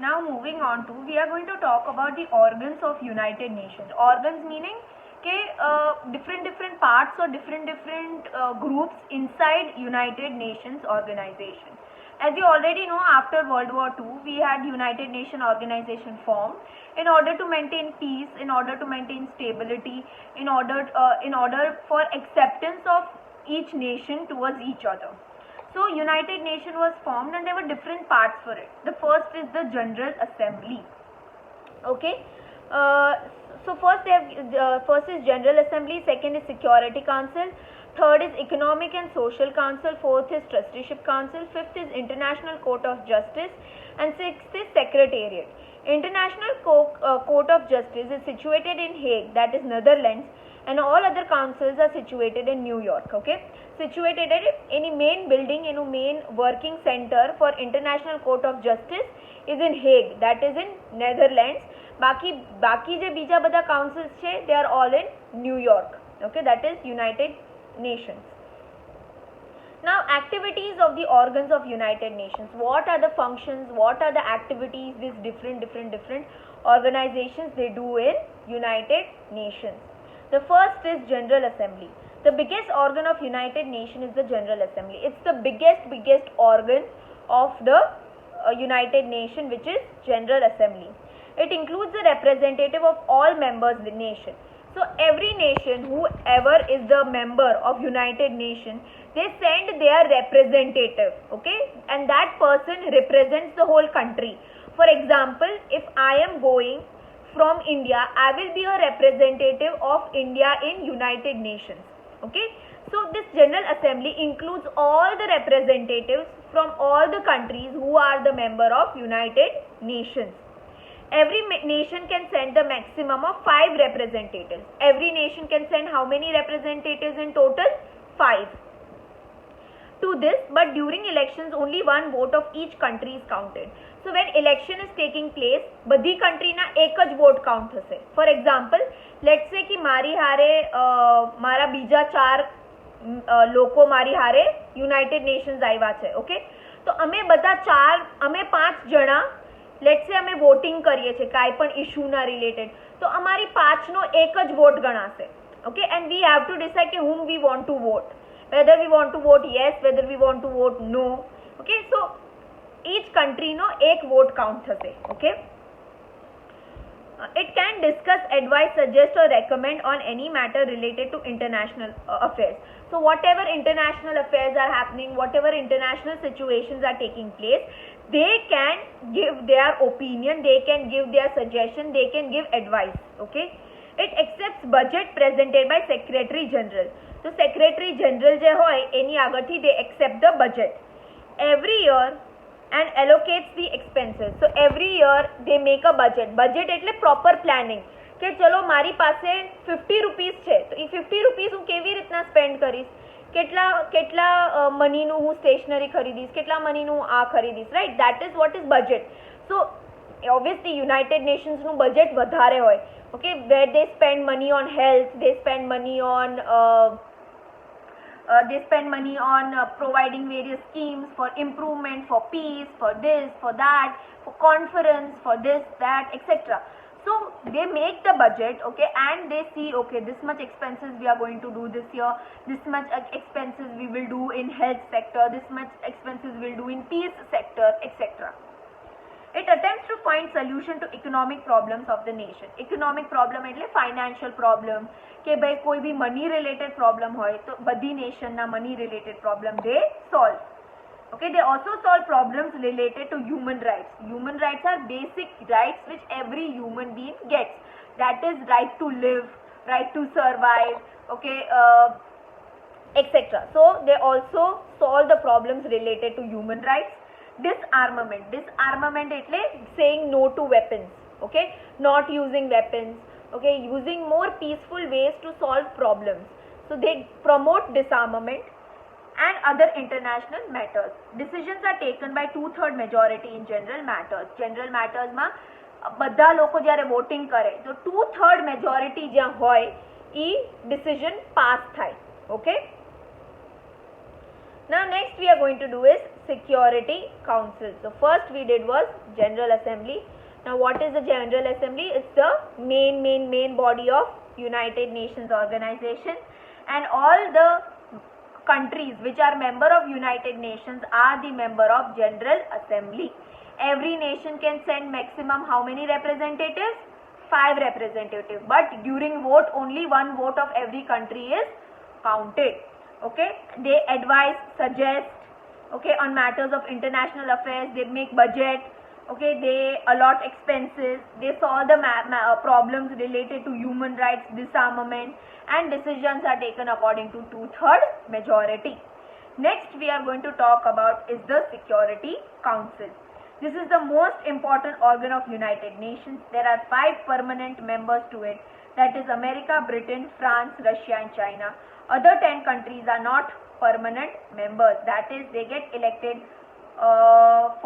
Now moving on to, we are going to talk about the organs of United Nations. Organs meaning के different parts or different groups inside United Nations organization. As you already know, after World War II, we had United Nations organization formed in order to maintain peace, in order to maintain stability, in order for acceptance of each nation towards each other. So United Nations was formed and there were different parts for it. The first is the General Assembly. Okay. So first is General Assembly, second is Security Council, third is Economic and Social Council, fourth is Trusteeship Council, fifth is International Court of Justice, and sixth is Secretariat. International Court of Justice is situated in Hague, that is Netherlands, and all other councils are situated in New York. Okay, situated at any main building, any main working center for International Court of Justice is in Hague, that is in Netherlands. बाकी जे बीजा બધા councils છે, they are all in New York. Okay, that is United Nations. Now, activities of the organs of United Nations. What are the functions? What are the activities these different organizations they do in United Nations? The first is General Assembly. The biggest organ of United Nations is the General Assembly. It's the biggest organ of the United Nations, which is General Assembly. It includes the representative of all members of the nation. So every nation, whoever is the member of United Nations, they send their representative, okay, and that person represents the whole country. For example, if I am going from India, I will be a representative of India in United Nations. Okay, so this General Assembly includes all the representatives from all the countries who are the member of United Nations. Every nation can send the maximum of 5 representatives. Every nation can send how many representatives in total? 5. To this, but during elections only one vote of each country is counted. So when election is taking place, બધી country ના એક જ vote count થશે. For example, let's say कि મારી હારે મારા બીજા 4 લોકો મારી હારે United Nations આવ્યા છે. Okay, તો અમે બધા 5 જણા, let's say અમે વોટિંગ કરીએ છીએ કાંઈ પણ ઇશ્યુના રિલેટેડ, તો અમારી 5નો એક જ વોટ ગણાશે. Okay, and we have to decide કે whom we want to vote, whether we want to vote yes, whether we want to vote no. Okay, so each countryનો એક વોટ કાઉન્ટ થશે. Okay, it can discuss, advise, suggest or recommend on any matter related to international affairs. So whatever international affairs are happening, whatever international situations are taking place, they can give their opinion, they can give their suggestion, they can give advice. Okay, it accepts budget presented by Secretary General. So Secretary General જે હોય એની આગળથી they accept the budget every year and allocates the expenses. So every year they make a budget. Budget એટલે proper planning કે ચલો મારી પાસે 50 rupees છે, તો એ 50 રૂપીસ હું કેવી રીતના સ્પેન્ડ કરીશ, કેટલા મનીનું હું સ્ટેશનરી ખરીદીશ, કેટલા મનીનું આ ખરીદીશ, right? That is what is budget. So obviously United નેશન્સનું બજેટ વધારે હોય. Okay, where they spend money on health, they spend money on providing various schemes for improvement, for peace, for this, for that, for conference, for this, that, etc. So they make the budget, okay, and they see, okay, this much expenses we are going to do this year, this much expenses we will do in health sector, this much expenses we will do in peace sector, etc. It attempts to find solution to economic problems of the nation. Economic problem એટલે financial problem, કે ભાઈ કોઈ બી money related problem હોય તો બધી nation ના money related problem they solve. Okay, they also solve problems related to human rights. Human rights are basic rights which every human being gets. That is right to live, right to survive, okay, etc. So they also solve the problems related to human rights. Disarmament એટલે saying no to weapons, okay, not using weapons, okay, using more peaceful ways to solve problems. So they promote disarmament and other international matters. Decisions are taken by 2/3 majority in general matters. General matters માં બધા લોકો જ્યારે voting કરે તો 2/3 majority જ્યાં હોય એ decision pass થાય. Okay, Now next we are going to do is Security Council. So first we did was General Assembly. Now what is the General Assembly? It's the main body of United Nations organization, and all the countries which are member of United Nations are the member of General Assembly. Every nation can send maximum how many representatives? 5 representatives, but during vote only one vote of every country is counted. Okay, they advise, suggest, okay, on matters of international affairs. They make budget, okay, they allot expenses, they solve the problems related to human rights, disarmament, and decisions are taken according to 2/3 majority. Next we are going to talk about is the Security Council. This is the most important organ of United Nations. There are 5 permanent members to it, that is America, Britain, France, Russia and China. Other 10 countries are not permanent members, that is they get elected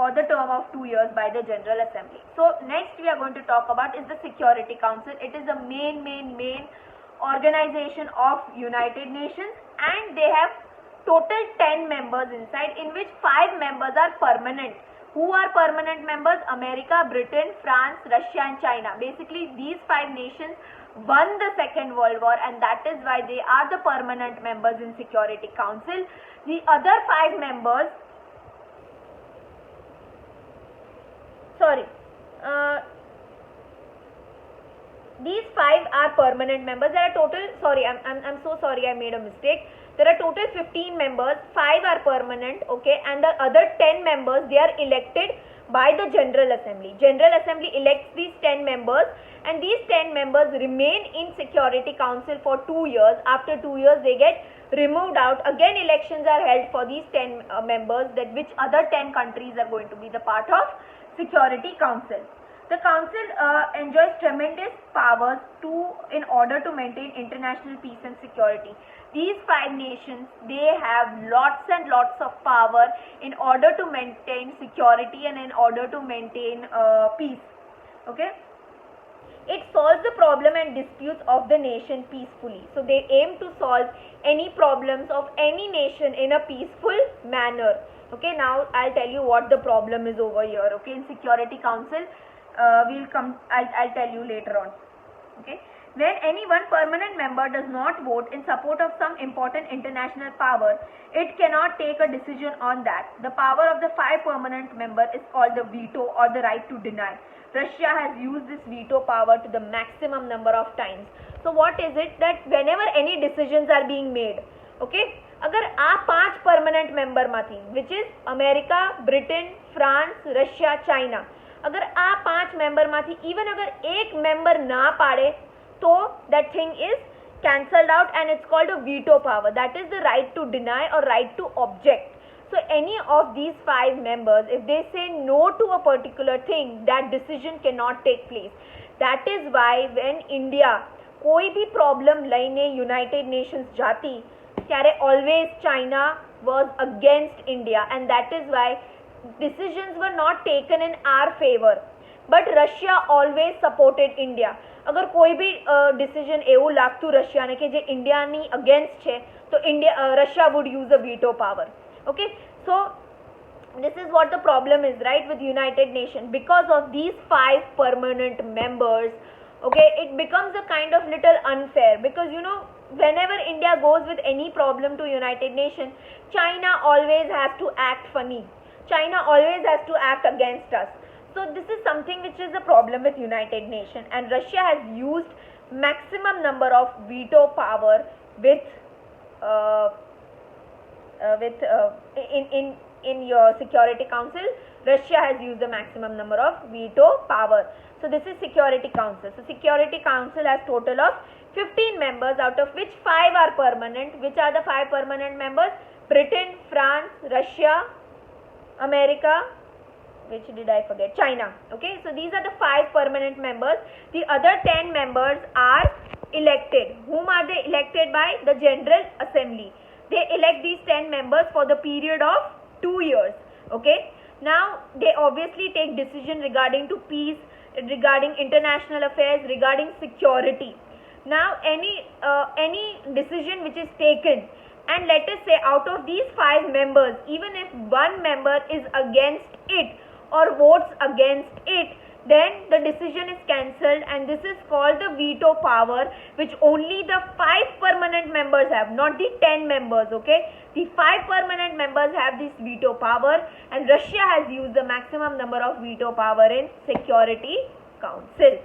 for the term of 2 years by the General Assembly. So next we are going to talk about is the Security Council. It is the main organization of United Nations, and they have total 10 members inside, in which 5 members are permanent. Who are permanent members? America, Britain, France, Russia and China. Basically these 5 nations won the Second World War, and that is why they are the permanent members in Security Council. The other 5 members, these 5 are permanent members. There are total, I'm so sorry, I made a mistake. There are total 15 members, 5 are permanent, okay, and the other 10 members, they are elected by the General Assembly. General Assembly elects these 10 members, and these 10 members remain in Security Council for 2 years. After 2 years they get removed out. Again elections are held for these 10 members, that which other 10 countries are going to be the part of Security Council. The council enjoys tremendous powers in order to maintain international peace and security. These 5 nations, they have lots and lots of power in order to maintain security and in order to maintain peace. Okay. It solves the problem and disputes of the nation peacefully. So they aim to solve any problems of any nation in a peaceful manner. Okay, now I'll tell you what the problem is over here. Okay, in Security Council, I'll tell you later on. Okay, when any one permanent member does not vote in support of some important international power, it cannot take a decision on that. The power of the 5 permanent members is called the veto or the right to deny. Russia has used this veto power to the maximum number of times. So what is it that whenever any decisions are being made, okay, अगर आ 5 permanent member माथी which is America, Britain, France, Russia, China, अगर आ 5 member माथी even अगर एक member ना पाड़े तो that thing is cancelled out and it's called a veto power. That is the right to deny or right to object. So any of these 5 members, if they say no to a particular thing, that decision cannot take place. That is why when India कोई भी problem लईने United Nations जाती ત્યારે always China was against India, and that is why decisions were not taken in our favor. But Russia always supported India. अगर कोई भी decision એવું લાગતું રશિયાને કે જે ઇન્ડિયાની અગેન્સ્ટ છે તો Russia would use a veto power. Okay, so this is what the problem is, right, with United Nations. Because of these 5 permanent members, okay, it becomes a kind of little unfair, because you know, whenever India goes with any problem to United Nations, China always has to act funny. China always has to act against us. So this is something which is a problem with United Nations, and Russia has used maximum number of veto power in your Security Council. Russia has used the maximum number of veto power. So this is Security Council. So Security Council has total of 15 members, out of which 5 are permanent. Which are the 5 permanent members? Britain, France, Russia, America, which did I forget? China. Okay, so these are the 5 permanent members. The other 10 members are elected. Whom are they elected by? The General Assembly. They elect these 10 members for the period of 2 years. Okay, now they obviously take decision regarding to peace, regarding international affairs, regarding security. Now any decision which is taken and let us say out of these 5 members, even if one member is against it or votes against it, then the decision is cancelled, and this is called the veto power, which only the 5 permanent members have, not the 10 members. Okay, the 5 permanent members have this veto power, and Russia has used the maximum number of veto power in Security Council.